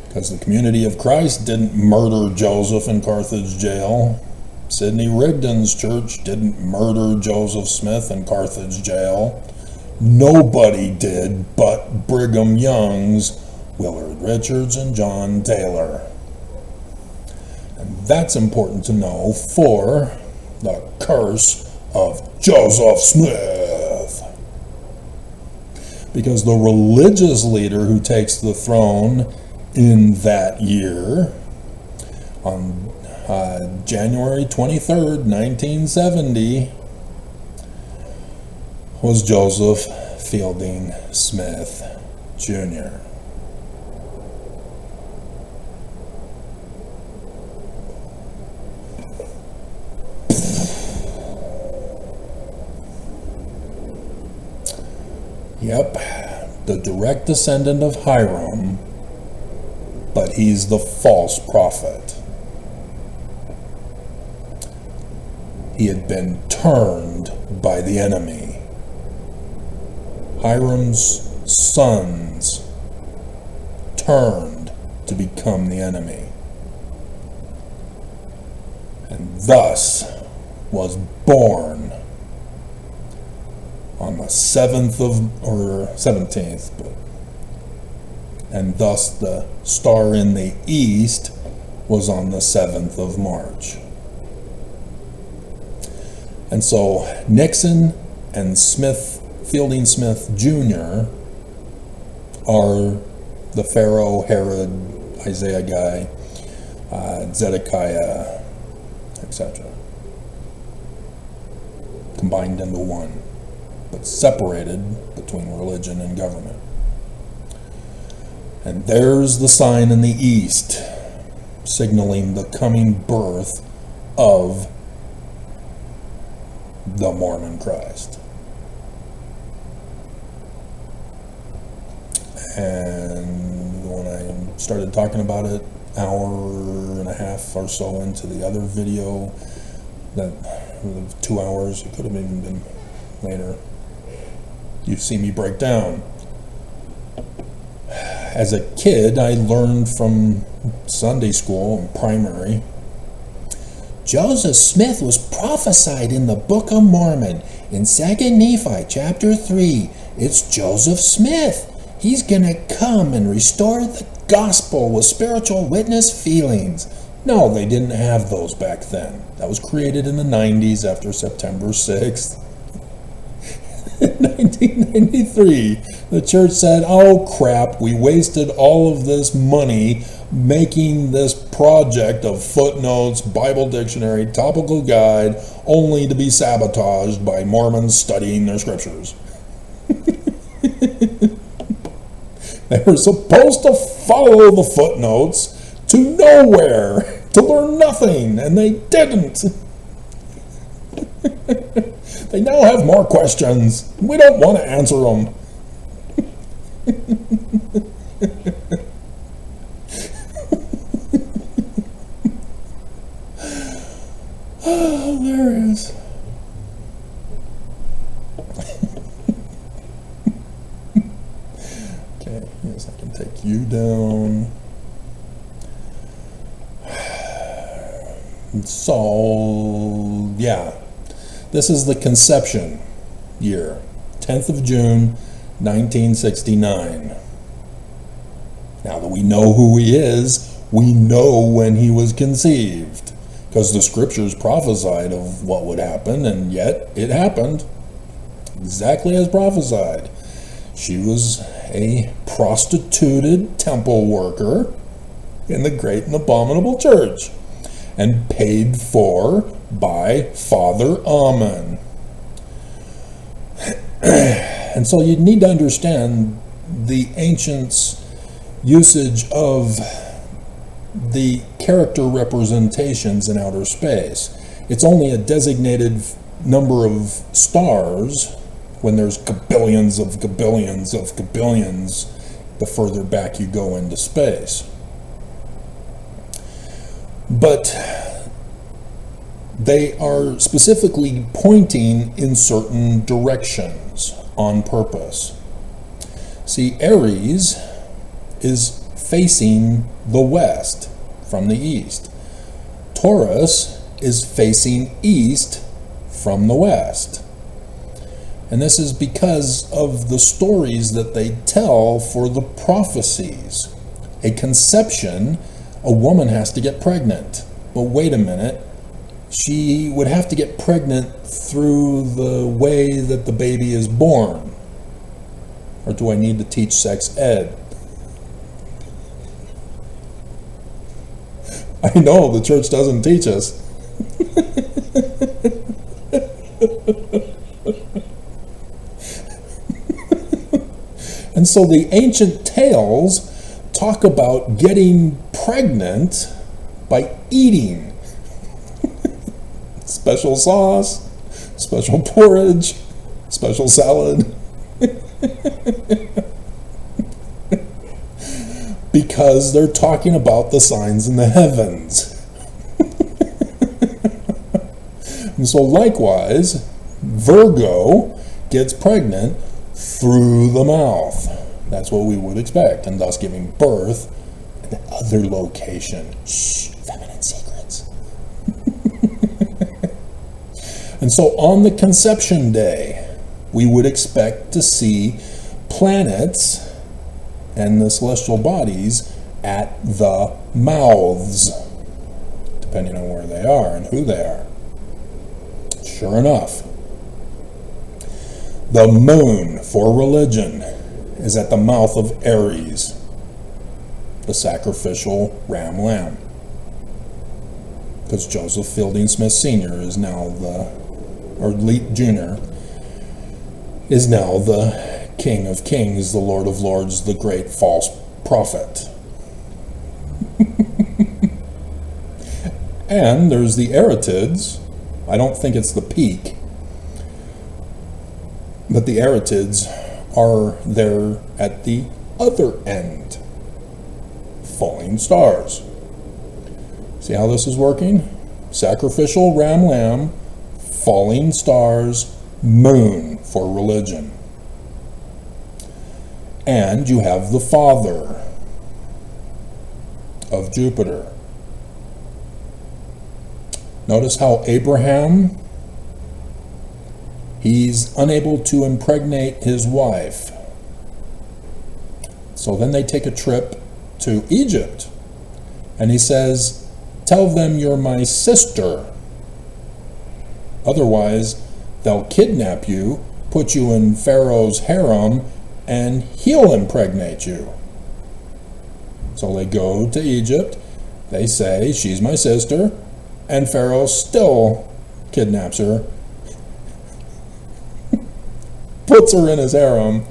A: Because the community of Christ didn't murder Joseph in Carthage jail. Sidney Rigdon's church didn't murder Joseph Smith in Carthage jail. Nobody did but Brigham Young's Willard Richards and John Taylor. And that's important to know for the curse of Joseph Smith. Because the religious leader who takes the throne in that year, on January 23rd, 1970, was Joseph Fielding Smith, Jr. Yep, the direct descendant of Hiram, but he's the false prophet. He had been turned by the enemy. Hiram's sons turned to become the enemy, and thus was born on the 17th, and thus the star in the east was on the 7th of March. And so Nixon and Fielding Smith Jr. are the Pharaoh, Herod, Isaiah guy, Zedekiah, etc. combined into one, but separated between religion and government. And there's the sign in the east, signaling the coming birth of the Mormon Christ. And when I started talking about it, hour and a half or so into the other video, that 2 hours, it could have even been later, you see me break down. As a kid, I learned from Sunday school and primary, Joseph Smith was prophesied in the Book of Mormon in 2 Nephi chapter 3. It's Joseph Smith. He's going to come and restore the gospel with spiritual witness feelings. No, they didn't have those back then. That was created in the 90s after September 6th. In 1993, the church said, oh crap, we wasted all of this money making this project of footnotes, Bible dictionary, topical guide, only to be sabotaged by Mormons studying their scriptures. They were supposed to follow the footnotes to nowhere, to learn nothing, and they didn't. They now have more questions. We don't want to answer them. Oh, there it is. Okay, yes, I can take you down. So, yeah, this is the conception year, 10th of June, 1969. Now that we know who he is, we know when he was conceived, because the scriptures prophesied of what would happen, and yet it happened exactly as prophesied. She was a prostituted temple worker in the great and abominable church, and paid for by Father Amen. And so you need to understand the ancients' usage of the character representations in outer space. It's only a designated number of stars when there's gabillions of gabillions of gabillions the further back you go into space. But they are specifically pointing in certain directions on purpose. See, Aries is facing the west from the east. Taurus is facing east from the west. And this is because of the stories that they tell for the prophecies. A conception, a woman has to get pregnant. But wait a minute, she would have to get pregnant through the way that the baby is born. Or do I need to teach sex ed? I know, the church doesn't teach us. And so the ancient tales talk about getting pregnant by eating. Special sauce, special porridge, special salad. Because they're talking about the signs in the heavens. And so likewise, Virgo gets pregnant through the mouth. That's what we would expect, and thus giving birth at the other location. Shh, feminine secrets. And so on the conception day, we would expect to see planets and the celestial bodies at the mouths, depending on where they are and who they are. Sure enough, the moon for religion is at the mouth of Aries, the sacrificial ram-lamb. Because Joseph Fielding Smith Sr. is now Jr. is now the King of Kings, the Lord of Lords, the great false prophet. And there's the Aretids. I don't think it's the peak, but the Aretids are there at the other end, falling stars. See how this is working? Sacrificial ram-lamb, falling stars, moon for religion. And you have the father of Jupiter. Notice how Abraham, he's unable to impregnate his wife. So then they take a trip to Egypt. And he says, tell them you're my sister. Otherwise, they'll kidnap you, put you in Pharaoh's harem, and he'll impregnate you. So they go to Egypt. They say, she's my sister. And Pharaoh still kidnaps her, puts her in his harem,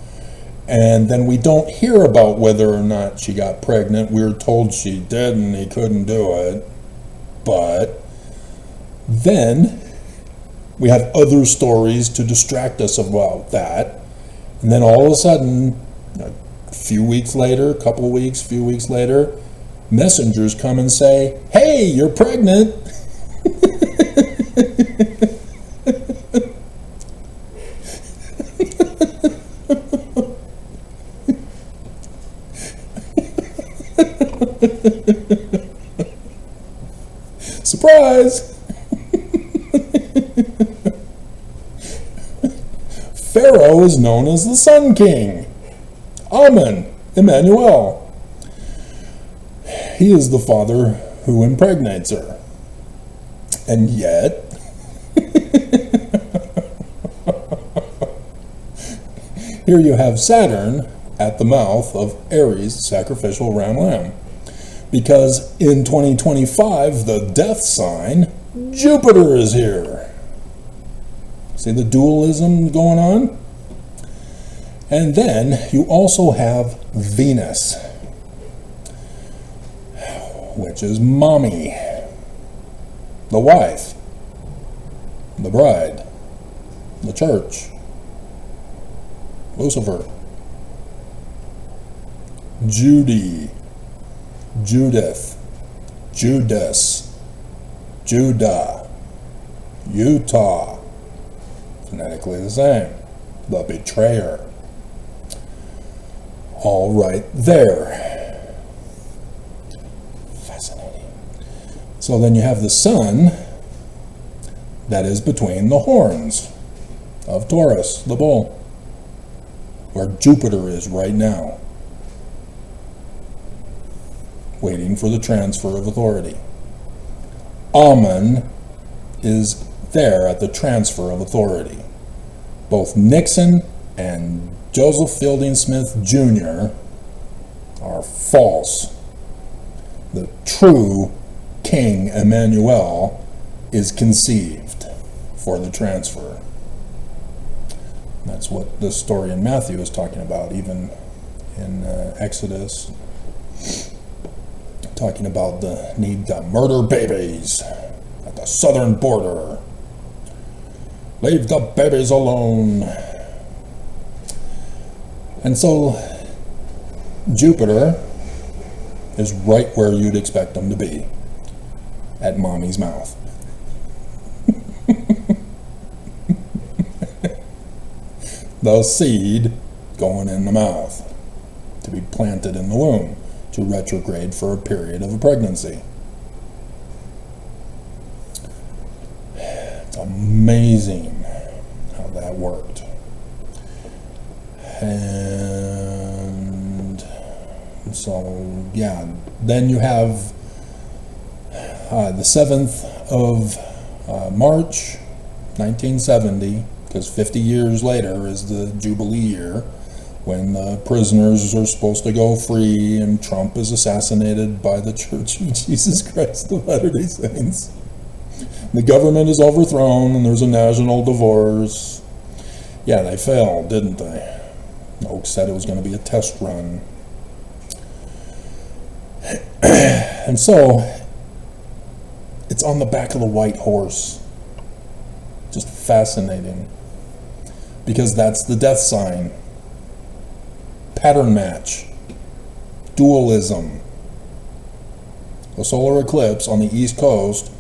A: and then we don't hear about whether or not she got pregnant. We're told she did and he couldn't do it. But then we have other stories to distract us about that. And then all of a sudden, a few weeks later, few weeks later, messengers come and say, hey, you're pregnant. Surprise! Pharaoh is known as the Sun King. Amen. Emmanuel. He is the father who impregnates her. And yet, here you have Saturn at the mouth of Aries, sacrificial ram. Because in 2025, the death sign, Jupiter is here. See the dualism going on? And then you also have Venus, which is mommy, the wife, the bride, the church, Lucifer, Judy, Judith, Judas, Judah, Utah, phonetically the same, the betrayer, all right there. Fascinating. So then you have the sun that is between the horns of Taurus, the bull, where Jupiter is right now, waiting for the transfer of authority. Amen is there at the transfer of authority. Both Nixon and Joseph Fielding Smith Jr. are false. The true King Emmanuel is conceived for the transfer. That's what the story in Matthew is talking about, even in Exodus, talking about the need to murder babies at the southern border. Leave the babies alone. And so Jupiter is right where you'd expect them to be, at mommy's mouth. The seed going in the mouth to be planted in the womb, to retrograde for a period of a pregnancy. It's amazing how that worked. And so, yeah, then you have the 7th of March, 1970, because 50 years later is the Jubilee year, when the prisoners are supposed to go free and Trump is assassinated by the Church of Jesus Christ of Latter-day Saints. The government is overthrown and there's a national divorce. Yeah, they failed, didn't they? Oaks said it was going to be a test run. And so, it's on the back of the white horse. Just fascinating. Because that's the death sign. Pattern match. Dualism. A solar eclipse on the East Coast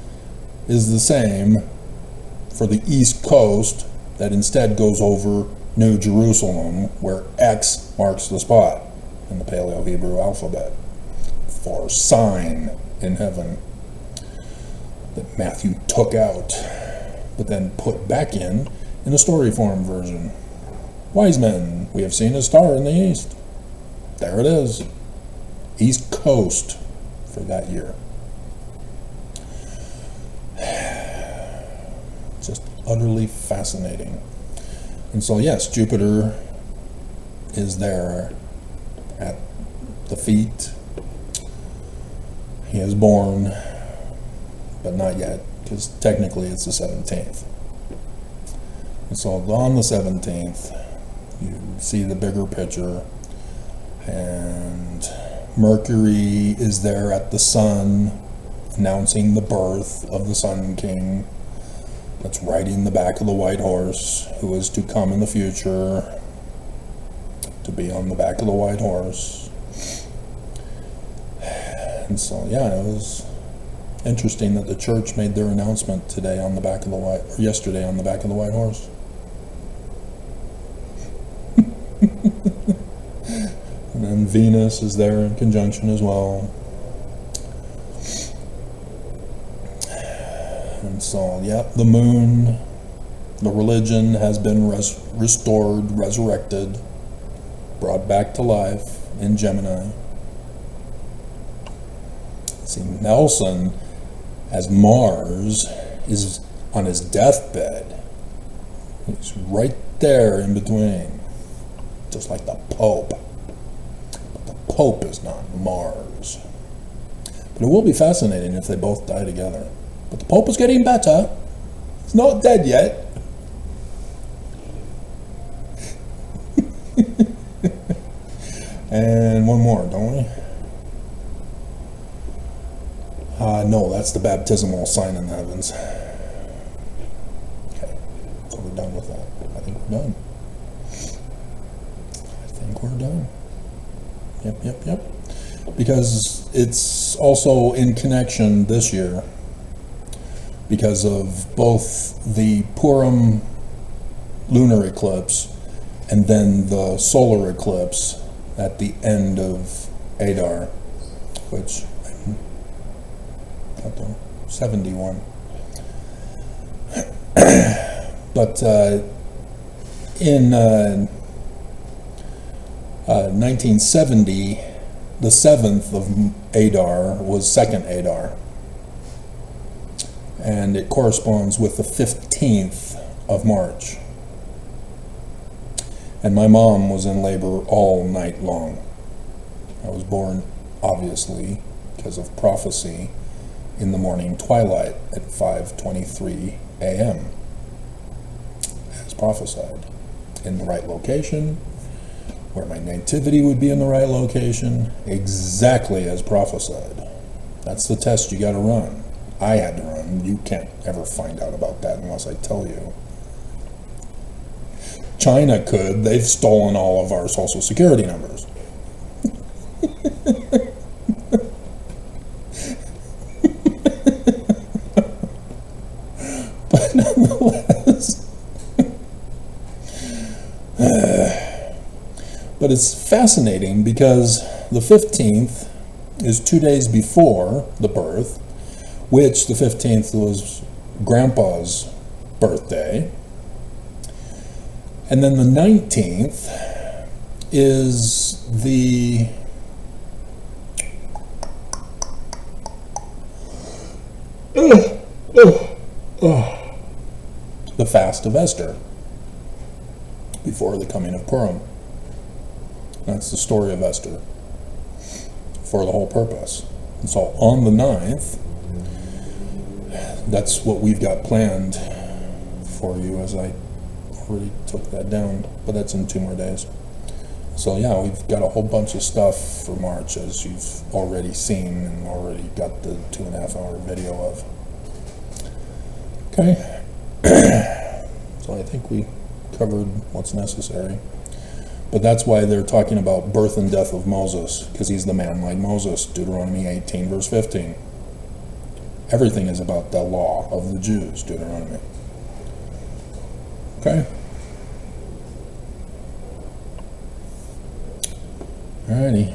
A: is the same for the East Coast that instead goes over New Jerusalem, where X marks the spot in the Paleo-Hebrew alphabet for sign in heaven that Matthew took out, but then put back in the story form version. Wise men, we have seen a star in the east. There it is. East Coast for that year. Just utterly fascinating. And so, yes, Jupiter is there at the feet. He is born, but not yet, because technically it's the 17th. And so on the 17th, you see the bigger picture, and Mercury is there at the sun, announcing the birth of the Sun King. That's riding the back of the white horse, who is to come in the future, to be on the back of the white horse. And so, yeah, it was interesting that the church made their announcement today on the back of the white, or yesterday on the back of the white horse. And then Venus is there in conjunction as well. So, yeah, the moon, the religion has been restored, resurrected, brought back to life in Gemini. See, Nelson, as Mars, is on his deathbed. He's right there in between, just like the Pope. But the Pope is not Mars. But it will be fascinating if they both die together. But the Pope is getting better. He's not dead yet. And one more, don't we? No, that's the baptismal sign in the heavens. Okay, so we're done with that. I think we're done. I think we're done. Yep. Because it's also in connection this year because of both the Purim lunar eclipse and then the solar eclipse at the end of Adar, which I'm at the 71. But in 1970, the 7th of Adar was second Adar, and it corresponds with the 15th of March. And my mom was in labor all night long. I was born, obviously, because of prophecy, in the morning twilight at 5:23 a.m. as prophesied, in the right location, where my nativity would be in the right location, exactly as prophesied. That's the test you got to run. I had to run. You can't ever find out about that unless I tell you. China could. They've stolen all of our social security numbers. But nonetheless, but it's fascinating because the 15th is 2 days before the birth, which the 15th was Grandpa's birthday. And then the 19th is the fast of Esther before the coming of Purim. That's the story of Esther for the whole purpose. And so on the 9th, that's what we've got planned for you, as I already took that down, but that's in 2 more days. So yeah, we've got a whole bunch of stuff for March, as you've already seen and already got the 2.5-hour video of. Okay. So I think we covered what's necessary. But that's why they're talking about birth and death of Moses, because he's the man like Moses, Deuteronomy 18 verse 15. Everything is about the law of the Jews, Deuteronomy. Okay? Alrighty.